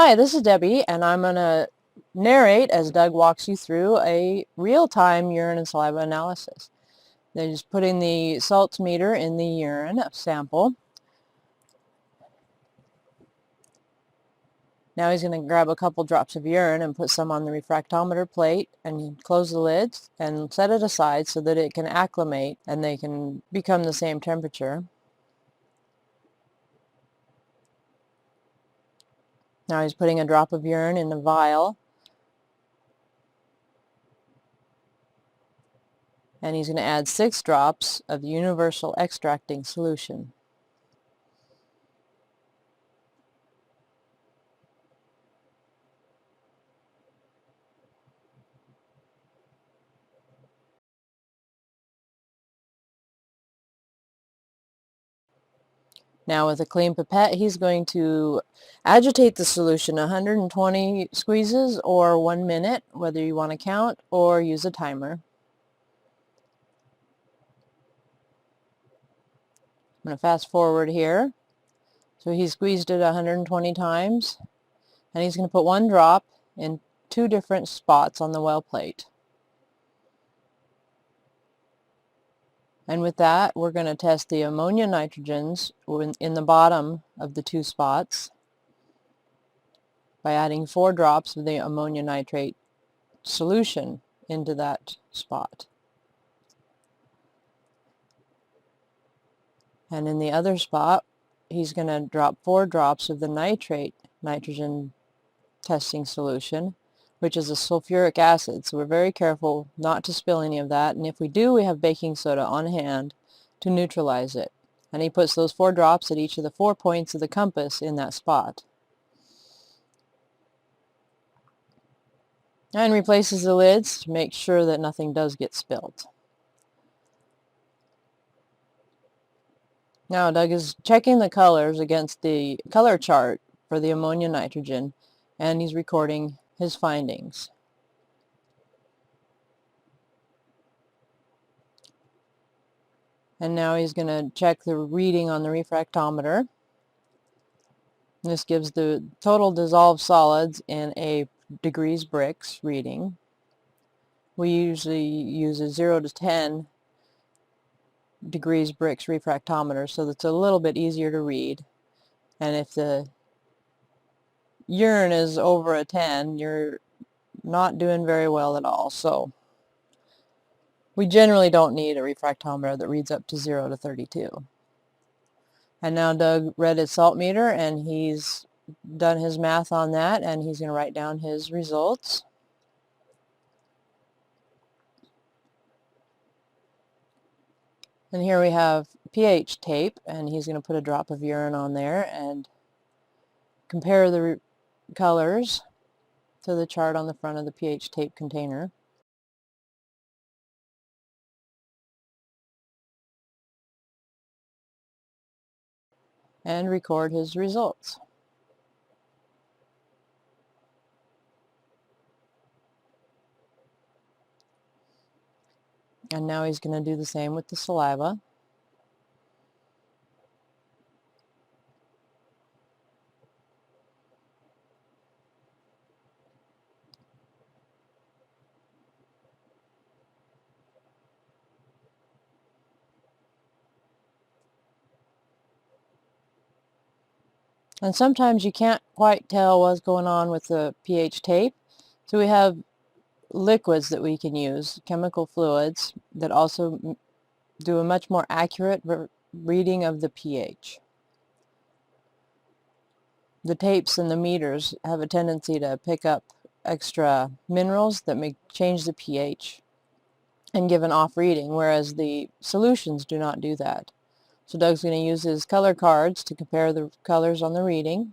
Hi, this is Debbie, and I'm going to narrate as Doug walks you through a real-time urine and saliva analysis. They're just putting the salts meter in the urine sample. Now he's going to grab a couple drops of urine and put some on the refractometer plate and close the lids and set it aside so that it can acclimate and they can become the same temperature. Now he's putting a drop of urine in a vial, and he's going to add 6 drops of universal extracting solution. Now with a clean pipette, he's going to agitate the solution 120 squeezes or 1 minute, whether you want to count or use a timer. I'm going to fast forward here. So he squeezed it 120 times, and he's going to put 1 drop in 2 different spots on the well plate. And with that, we're going to test the ammonia nitrogens in the bottom of the 2 spots by adding 4 drops of the ammonia nitrate solution into that spot. And in the other spot, he's going to drop 4 drops of the nitrate nitrogen testing solution, which is a sulfuric acid. So we're very careful not to spill any of that. And if we do, we have baking soda on hand to neutralize it. And he puts those 4 drops at each of the 4 points of the compass in that spot. And replaces the lids to make sure that nothing does get spilled. Now Doug is checking the colors against the color chart for the ammonia nitrogen, and he's recording his findings. And now he's going to check the reading on the refractometer. This gives the total dissolved solids in a degrees Brix reading. We usually use a 0 to 10 degrees Brix refractometer, so that's a little bit easier to read. And if the urine is over a 10, you're not doing very well at all. So we generally don't need a refractometer that reads up to 0 to 32. And now Doug read his salt meter, and he's done his math on that, and he's going to write down his results. And here we have pH tape, and he's going to put a drop of urine on there and compare the colors to the chart on the front of the pH tape container. And record his results. And now he's going to do the same with the saliva. And sometimes you can't quite tell what's going on with the pH tape. So we have liquids that we can use, chemical fluids, that also do a much more accurate reading of the pH. The tapes and the meters have a tendency to pick up extra minerals that may change the pH and give an off reading, whereas the solutions do not do that. So Doug's going to use his color cards to compare the colors on the reading.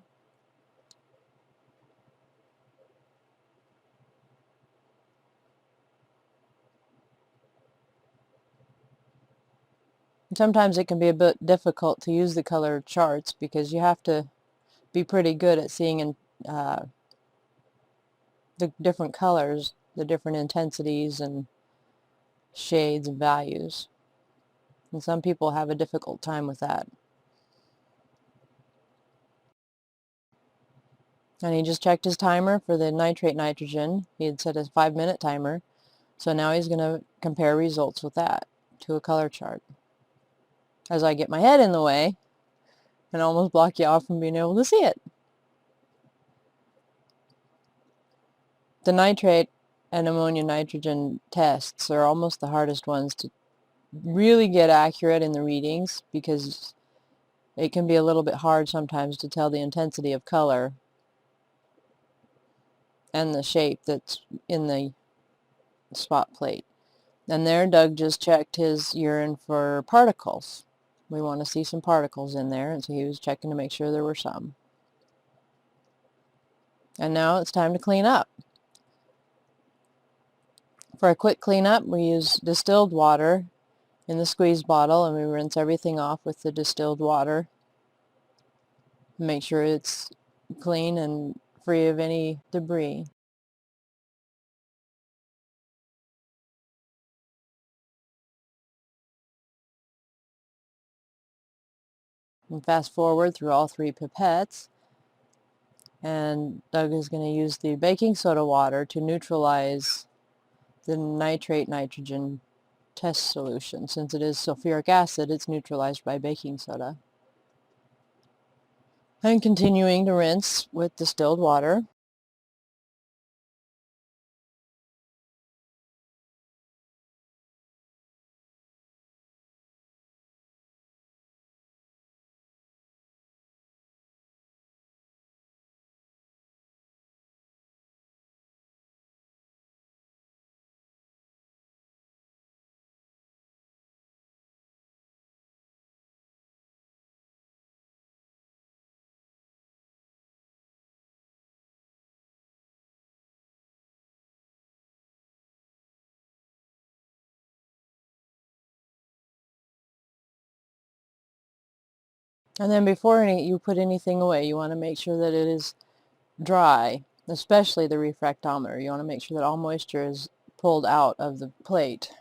Sometimes it can be a bit difficult to use the color charts because you have to be pretty good at seeing in, the different colors, the different intensities and shades and values. And some people have a difficult time with that. And he just checked his timer for the nitrate nitrogen. He had set a 5-minute timer. So now he's going to compare results with that to a color chart. As I get my head in the way and almost block you off from being able to see it. The nitrate and ammonia nitrogen tests are almost the hardest ones to really get accurate in the readings, because it can be a little bit hard sometimes to tell the intensity of color and the shape that's in the spot plate. And there Doug just checked his urine for particles. We want to see some particles in there, and so he was checking to make sure there were some. And now it's time to clean up. For a quick cleanup, we use distilled water in the squeeze bottle, and we rinse everything off with the distilled water. Make sure it's clean and free of any debris. And fast forward through all 3 pipettes, and Doug is going to use the baking soda water to neutralize the nitrate nitrogen test solution. Since it is sulfuric acid, it's neutralized by baking soda. And continuing to rinse with distilled water. And then before you put anything away, you want to make sure that it is dry, especially the refractometer. You want to make sure that all moisture is pulled out of the plate.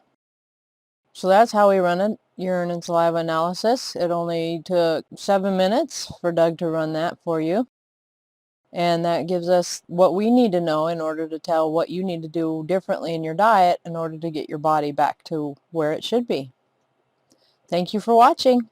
So that's how we run a urine and saliva analysis. It only took 7 minutes for Doug to run that for you. And that gives us what we need to know in order to tell what you need to do differently in your diet in order to get your body back to where it should be. Thank you for watching.